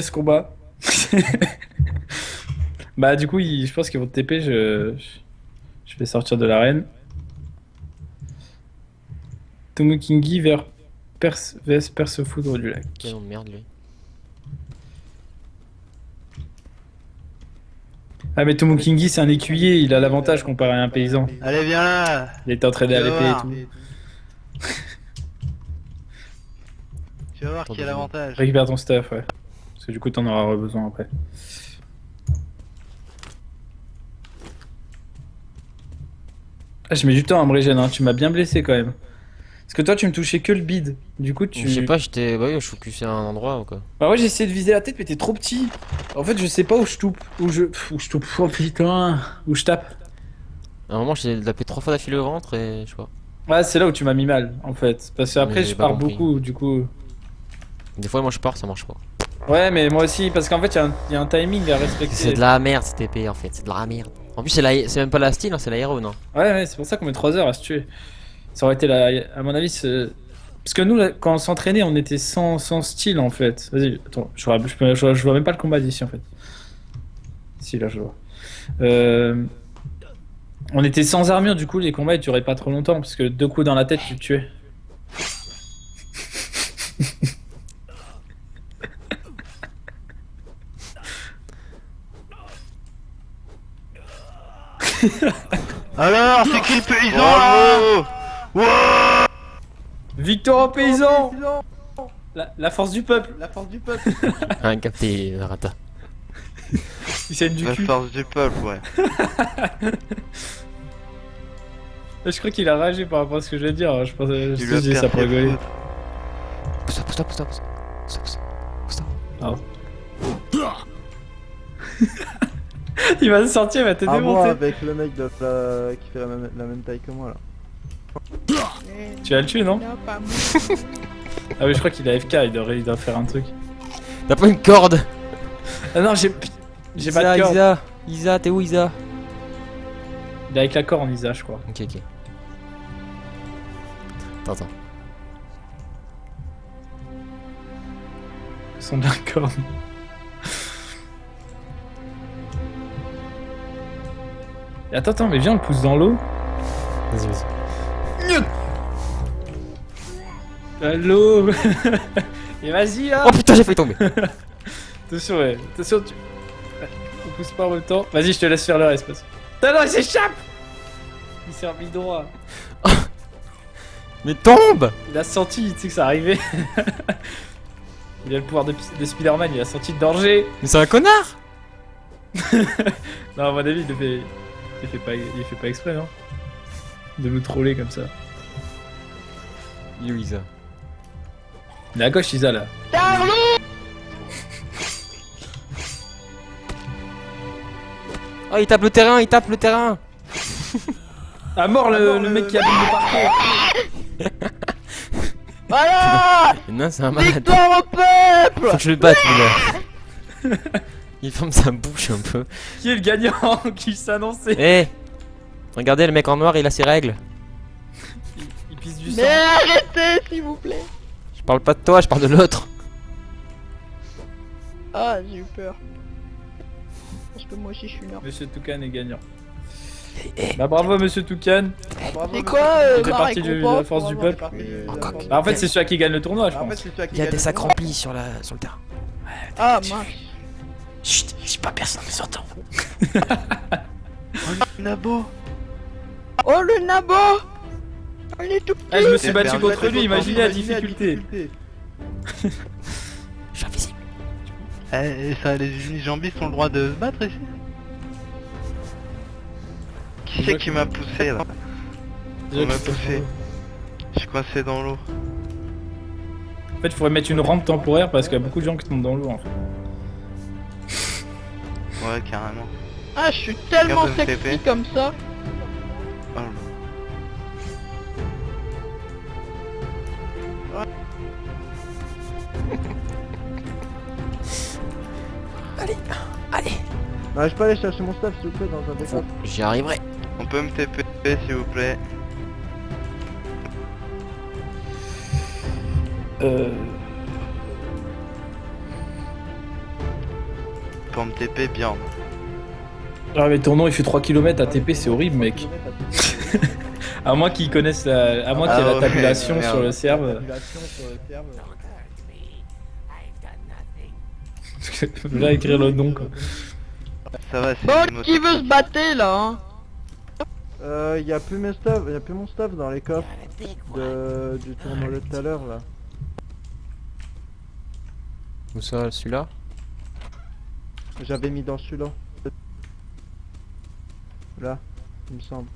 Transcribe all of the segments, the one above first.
ce combat. Bah du coup, je pense qu'ils vont te TP, je vais sortir de l'arène. Tomokingi vs Percefoudre du Quel lac. nom de merde lui. Ah mais Tomokingi c'est un écuyer, il a l'avantage comparé à un paysan. Allez, viens là. Il était entraîné à Tu vas l'épée et voir. tout. Tu vas voir qui a l'avantage. Récupère ton stuff, ouais. Parce que du coup t'en auras besoin après. Ah, je mets du temps à me régénérer, hein. Tu m'as bien blessé quand même. Parce que toi tu me touchais que le bide. Du coup tu... Je sais pas, j'étais. Bah oui, je focusais à un endroit ou quoi. Bah ouais j'ai essayé de viser la tête mais t'es trop petit. En fait je sais pas où je toupe. Où je toupe. Oh putain. Où je tape. À un moment, j'ai tapé 3 fois d'affilée au ventre et je sais pas. Ouais c'est là où tu m'as mis mal en fait. Parce que après Mais je j'ai pas pars compris. beaucoup du coup. Des fois, moi je pars, ça marche pas. Ouais mais moi aussi parce qu'en fait il y a un timing à respecter. C'est de la merde cette épée en fait, c'est de la merde. En plus, c'est même pas la style, hein, c'est l'aéro, non? Ouais c'est pour ça qu'on met 3 heures à se tuer. Ça aurait été la... À mon avis parce que nous là, quand on s'entraînait on était sans style en fait. Vas-y attends je vois même pas le combat d'ici en fait. Si là je vois. On était sans armure du coup les combats ils duraient pas trop longtemps parce que 2 coups dans la tête tu te tuais. Alors, c'est qui le paysan là? Victoire aux paysans. La force du peuple. La force du peuple. Rien capté, Rata. Il saigne du La cul. force du peuple, ouais. Je crois qu'il a ragé par rapport à ce que je vais dire. Je pense que Il lui a je dis ça pour percé rigoler. Pousse-toi, pousse-toi, pousse-toi, pousse-toi. Pousse-toi. Ah. Il va se sortir, il va te Ah moi démonter. avec le mec qui fait la même taille que moi là. Tu vas le tuer, non? Ah oui, je crois qu'il a FK, il doit faire un truc. T'as pas une corde? Ah non, j'ai pas de corde. Isa, t'es où Isa? Il est avec la corne, Isa, je crois. Ok, ok. Attends. Son de la corne. Et attends, mais viens, on le pousse dans l'eau. Vas-y, vas-y. L'eau. Et vas-y, là. Oh putain, j'ai failli tomber. Attention, ouais. Attention, on pousse pas en même temps. Vas-y, je te laisse faire le reste. Non, il s'échappe. Il s'est remis droit. Mais tombe! Il a senti, tu sais que ça arrivait. Il a le pouvoir de Spider-Man, il a senti le danger. Mais c'est un connard! Non, à mon avis, il fait pas exprès, non? De nous troller comme ça. Il est où Isa? Il est à gauche, Isa, là. Oh, il tape le terrain, il tape le terrain! À mort, le mec qui a mis le parcours. Voilà. Non, c'est un malade. Victoire au peuple. Faut que je le batte, lui là. Il ferme sa bouche un peu. Qui est le gagnant qui s'annonçait? Eh! Regardez, le mec en noir, il a ses règles. Il pisse du sang. Mais arrêtez s'il vous plaît. Je parle pas de toi, je parle de l'autre. Ah, j'ai eu peur. Parce que moi aussi je suis nord. Monsieur Toucan est gagnant. Bah bravo Monsieur Toucan. C'est quoi Il fait partie de la force du peuple. Bah en fait c'est celui qui gagne le tournoi je pense. Il y a des sacs remplis sur le terrain. Ah mince. Chut, dis pas personne ne s'entend. Nabo. Oh le Nabo. Il est tout petit. Ah je me suis battu contre lui, imaginez la difficulté. Je suis invisible. Eh, ça, les unijambistes ont le droit de se battre ici. Qui c'est qui m'a poussé là? On m'a poussé. Je suis coincé dans l'eau. En fait il faudrait mettre une rampe temporaire parce qu'il y a beaucoup de gens qui tombent dans l'eau en fait. Ouais, carrément. Ah, je suis tellement Regarde, sexy MTP. comme ça. Oh, Allez. Non, je peux aller chercher mon stuff s'il vous plaît dans un décor. J'y arriverai. on peut me TP s'il vous plaît. pour me TP bien. Ah mais ton nom il fait 3 km à TP, c'est horrible mec. À moins qu'ils connaissent à moins qu'il y ait Ah la ouais, tabulation merde. sur le serve. Là écrire le nom quoi. Ça va, c'est Bon, une qui veut se battre là hein? Y'a plus mes stuff, y'a plus mon stuff dans les coffres du tournoi de tout à l'heure là. Où ça, celui-là? J'avais mis dans celui-là. Là, il me semble.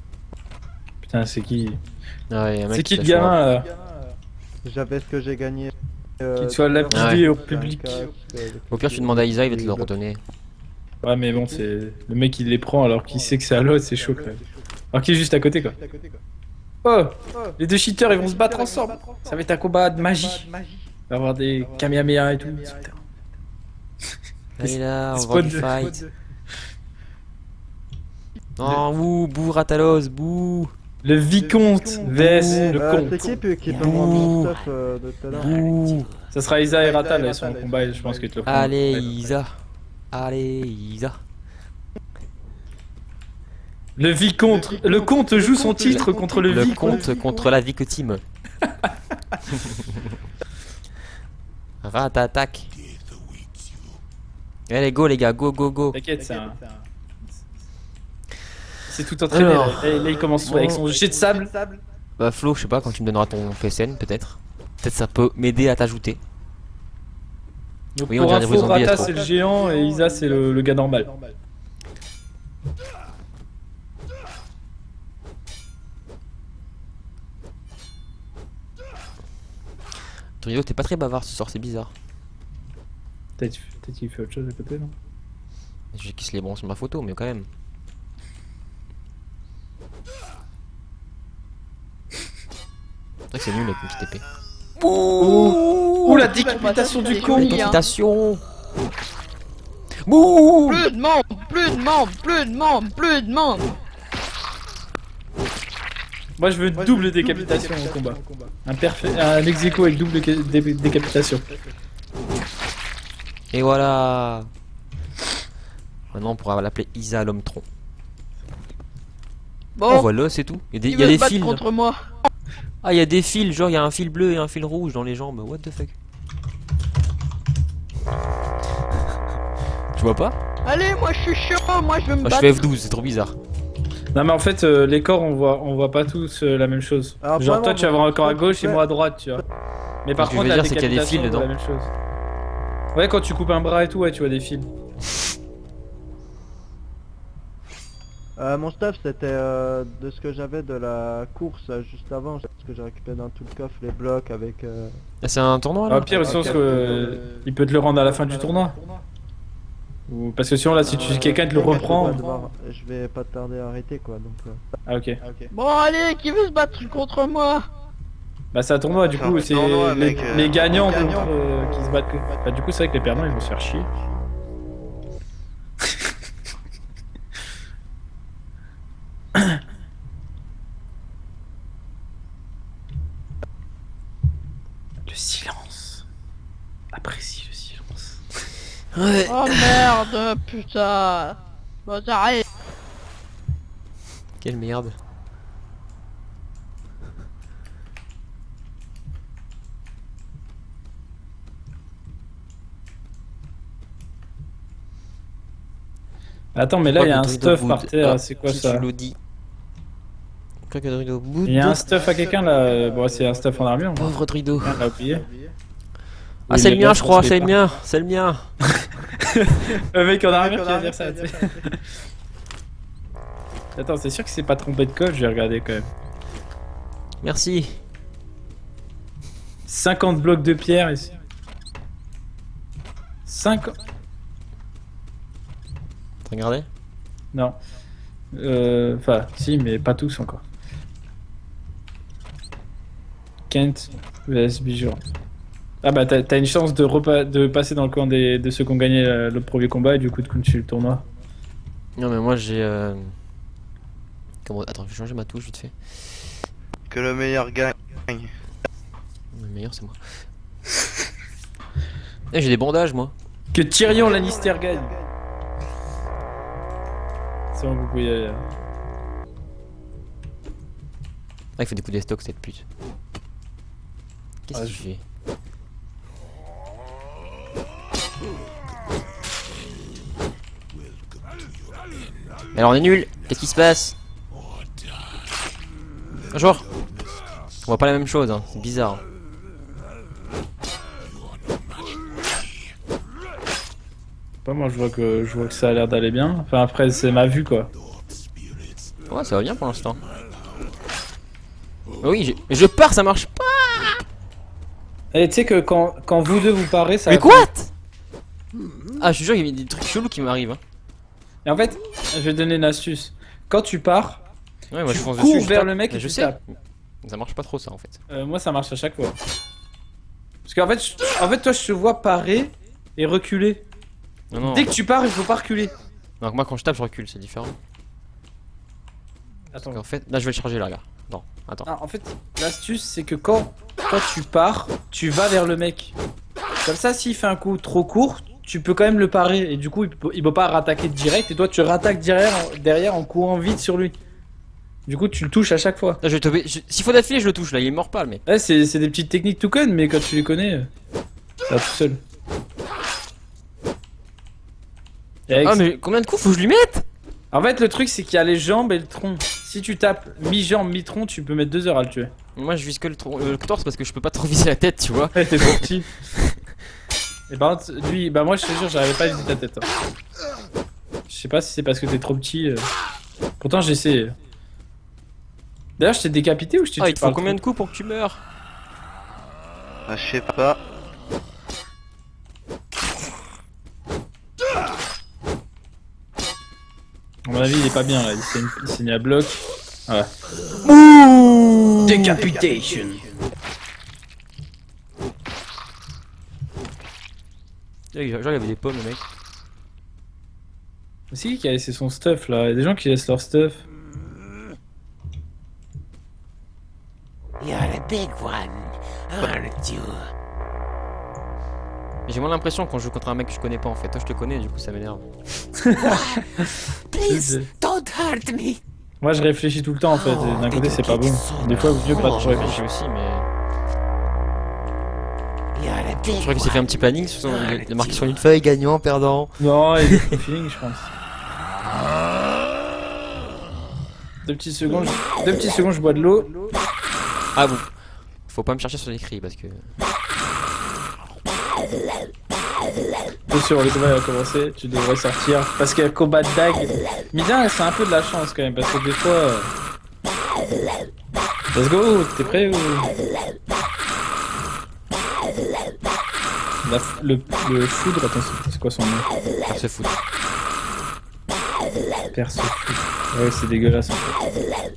Putain c'est qui? Ouais, y a un mec C'est qui le lâche gamin là? J'avais ce que j'ai gagné. Qu'il soit lapidé au public. Au pire, tu demandes à Isa, il va te le redonner. Ouais mais bon c'est... Le mec il les prend alors qu'il sait que c'est à l'autre, c'est chaud quand même. Alors qu'il est juste à côté quoi. Oh! Les deux cheaters ils vont se battre ensemble. Ça va être un combat de magie. Il va y avoir des kamehameha et tout. Allez là, on va Spawn voir du de- fight. Non, bouh, bouh, Ratalos, bouh, Le vicomte vs le C'est comte. qui peut me rendre mon stuff de tout à l'heure? bouh. Ça sera Isa et Rata là, ils sont en combat et je pense qu'ils te le feront. Allez, Isa. Allez, Isa. Le comte joue son titre contre le Le vicomte. compte contre la victime. Rat attaque. Allez, go les gars, go, go, go. T'inquiète, c'est tout entraîné. Alors. Là, il commence avec son jet de sable. Bah Flo, je sais pas, quand tu me donneras ton PSN, peut-être. Peut-être ça peut m'aider à t'ajouter. Donc Oui, on pour dirait des info, vrais zombies, Rata trop. c'est le géant et Isa c'est le gars normal. Tornado, t'es pas très bavard ce soir, c'est bizarre. Peut-être qu'il fait autre chose à côté, non? Je kiss les bons sur ma photo, mais quand même. C'est vrai que c'est nul avec une petite épée. Ouh la décapitation du con! Décapitation. Bouh. Plus de membres, plus de membres, plus de membres, plus de membres. Moi je veux double décapitation au combat. Un ex-aequo avec double décapitation. Et voilà. Maintenant on pourra l'appeler Isa l'homme tronc. Oh Bon, voilà, c'est tout. Il qui y a veut des se battre fils. contre moi? Ah, il y a des fils, genre il y a un fil bleu et un fil rouge dans les jambes. What the fuck? Tu vois pas? Allez, moi je suis chaud, moi je veux me Moi je battre. fais F12, c'est trop bizarre. Non mais en fait les corps on voit pas tous la même chose. Alors, Genre vraiment, toi tu vas avoir un corps à quand gauche tu et fais- moi à droite tu vois. Mais par Ce que je contre veux la dire, c'est qu'il y a des fils décapitation, on voit dedans. la même chose. Ouais quand tu coupes un bras et tout ouais tu vois des fils. Mon stuff c'était de ce que j'avais de la course juste avant, ce que j'ai récupéré dans tout le coffre, les blocs avec... Ah, c'est un tournoi là? Ah, pire, sens que il peut te le rendre à la fin du tournoi. Ou parce que sinon là si quelqu'un te le reprend. Je vais pas tarder à arrêter quoi, donc... Ah ok. Bon, allez, qui veut se battre contre moi? Bah c'est un tournoi du C'est un coup c'est tournoi, les, mec, les gagnants les gagnants. contre, qui se battent. Bah du coup c'est vrai que les perdants ils vont se faire chier. Le silence. Apprécie le silence. Ouais. Oh merde, putain. Bon, j'arrête. Quelle merde. Attends mais là il y a un stuff par terre, c'est quoi ça? Il y a un stuff à quelqu'un là, bon c'est un stuff en armure. On Pauvre Drido. l'a oublié. Ah, c'est le mien, je crois, c'est le mien, c'est le mien. Le mec en armure qui va dire ça, tu sais. Attends, c'est sûr que c'est pas trompé de code, je vais regarder quand même. Merci. 50 blocs de pierre ici. 50... T'as regardé? Non. Enfin, si, mais pas tous encore. Kent vs Bijou. Ah bah t'as une chance de passer dans le camp de ceux qui ont gagné le premier combat et du coup de continuer le tournoi. Non mais moi j'ai Comment... Attends, je vais changer ma touche vite fait. Que le meilleur gagne. Le meilleur c'est moi. Eh, j'ai des bandages moi. Que Tyrion Lannister gagne. C'est bon, vous pouvez y aller. Ah, il fait des coups de stock cette pute. Qu'est-ce Ah, qu'il fait? Mais alors on est nul. Qu'est-ce qui se passe? Bonjour. On voit pas la même chose, hein. C'est bizarre. Pas moi, je vois que ça a l'air d'aller bien. Enfin, après, c'est ma vue, quoi. Ouais, ça va bien pour l'instant. Oui, je pars, ça marche pas. Et tu sais que quand vous deux vous parez, ça. Mais quoi? Ah, je te jure, il y a des trucs chelous qui m'arrivent. Hein. Et en fait, je vais te donner une astuce. Quand tu pars, Ouais, moi tu je fonce cours dessus. vers tape. le mec Mais et je tu sais. tapes. Ça marche pas trop ça en fait. Moi, ça marche à chaque fois. Parce qu'en fait, toi, je te vois parer et reculer. Non, non. Dès que tu pars, il faut pas reculer. Donc moi quand je tape, je recule, c'est différent. Attends. En fait, là je vais le charger là, regarde. Attends. Ah, en fait, l'astuce, c'est que quand tu pars, tu vas vers le mec. Comme ça, s'il fait un coup trop court, tu peux quand même le parer. Et du coup, il peut pas rattaquer direct. Et toi, tu rattaques derrière en courant vite sur lui. Du coup, tu le touches à chaque fois. Là je vais tomber. S'il faut d'affilée, je le touche là, il est mort pas le mec. Ouais, c'est des petites techniques tout con, mais quand tu les connais, ça va tout seul. Et avec- Ah, mais combien de coups faut que je lui mette? En fait, le truc, c'est qu'il y a les jambes et le tronc. Si tu tapes mi-jambe, mi-tronc, tu peux mettre 2 heures à le tuer. Moi je vise que le torse parce que je peux pas trop viser la tête, tu vois. Ouais, t'es trop petit. Et par contre, lui, bah moi je te jure, j'arrivais pas à viser ta tête. Hein. Je sais pas si c'est parce que t'es trop petit. Pourtant, j'essaie. D'ailleurs, je t'ai décapité ou je t'ai Ah, tué il te par faut le combien de tronc coups pour que tu meurs? Ah, je sais pas. À mon avis, il est pas bien là. Il s'est mis à bloc. Voilà. Decapitation. Genre il y avait des pommes le mec. C'est qui a laissé son stuff là? Il y a des gens qui laissent leur stuff. You're a big one, aren't you? Mais j'ai moins l'impression quand je joue contre un mec que je connais pas en fait. Toi je te connais, du coup ça m'énerve. Please, don't hurt me. Moi, je réfléchis tout le temps en fait. Et d'un côté, c'est pas bon. Des fois, mieux pas trop Je réfléchir. réfléchis aussi, mais. You're a big Je crois qu'il s'est fait un one. petit planning, il a marqué sur une feuille gagnant, perdant. Non, il est trop feeling, je pense. 2 petites secondes, je bois de l'eau. Ah bon. Faut pas me chercher sur les cris parce que. Bien sûr, le combat va commencer, tu devrais sortir. Parce qu'il y a combat de dague. Midin, c'est un peu de la chance quand même, parce que des fois. Let's go, t'es prêt ou. Le foudre, attends, c'est quoi son nom? Faire se foutre. Perce foudre. Ouais, c'est dégueulasse en fait.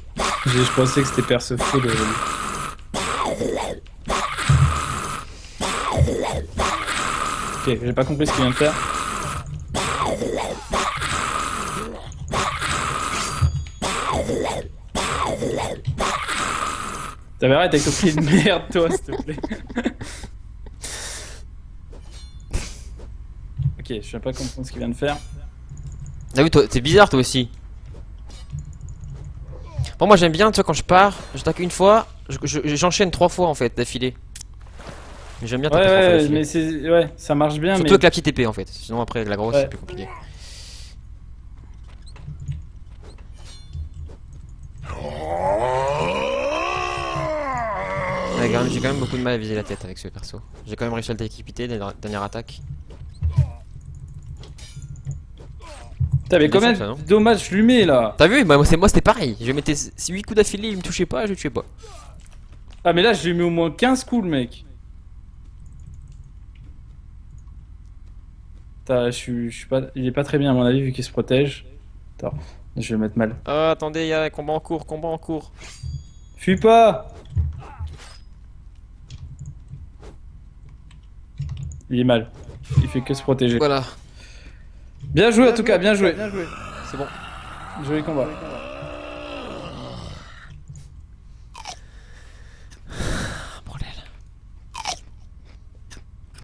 Je pensais que c'était perce foudre. Ok, j'ai pas compris ce qu'il vient de faire. T'avais arrêté avec ton pied de merde, toi, s'il te plaît. Ok, je viens pas comprendre ce qu'il vient de faire. Ah oui, toi, c'est bizarre toi aussi. Bon, moi j'aime bien, tu vois, quand je pars, j'attaque une fois, j'enchaîne 3 fois en fait d'affilée. Mais j'aime bien Ouais, taper 3 fois ouais, d'affilée. mais c'est. Ouais, ça marche bien, Surtout mais. avec la petite épée en fait, sinon après avec la grosse Ouais. c'est plus compliqué. Ouais, j'ai quand même beaucoup de mal à viser la tête avec ce perso. J'ai quand même réussi à le décapiter dès la dernière attaque. Putain, mais combien défonce, ça, non de dommages je lui mets là? T'as vu? Moi c'était pareil. Je mettais 8 coups d'affilée, il me touchait pas, je le tuais pas. Ah, mais là, je lui mets au moins 15 coups, le mec. Putain, je suis pas. Il est pas très bien, à mon avis, vu qu'il se protège. Attends, je vais le mettre mal. Oh, attendez, il y a un combat en cours, combat en cours. Fuis pas! Il est mal. Il fait que se protéger. Voilà, Bien joué, en tout cas, bien joué. Bien joué. c'est bon. Joli combat.